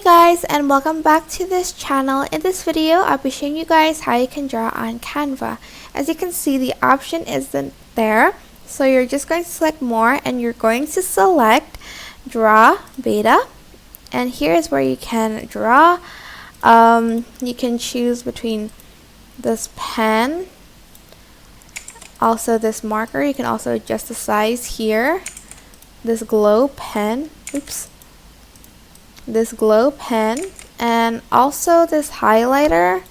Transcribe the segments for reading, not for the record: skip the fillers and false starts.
guys, and welcome back to this channel. In this video, I'll be showing you guys how you can draw on Canva. As you can see, the option isn't there, so you're just going to select more and you're going to select Draw Beta, and here is where you can draw. You can choose between this pen, also this marker. You can also adjust the size here, this glow pen, this glow pen, and also this highlighter.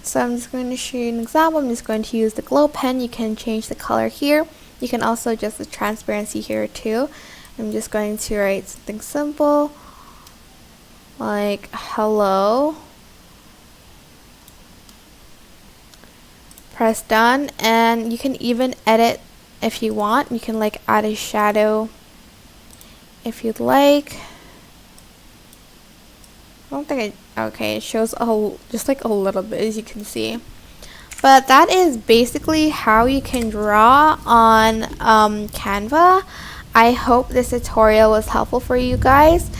So I'm just going to show you an example. I'm just going to use the glow pen. You can change the color here. You can also adjust the transparency here too. I'm just going to write something simple like hello. Press done, and you can even edit if you want. You can like add a shadow if you'd like. I don't think okay, it shows just like a little bit, as you can see. But that is basically how you can draw on Canva. I hope this tutorial was helpful for you guys.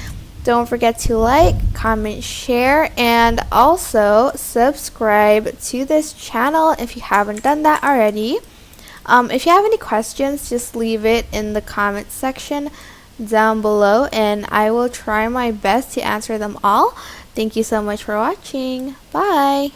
Don't forget to like, comment, share, and also subscribe to this channel if you haven't done that already. If you have any questions, just leave it in the comment section down below and I will try my best to answer them all. Thank you so much for watching. Bye.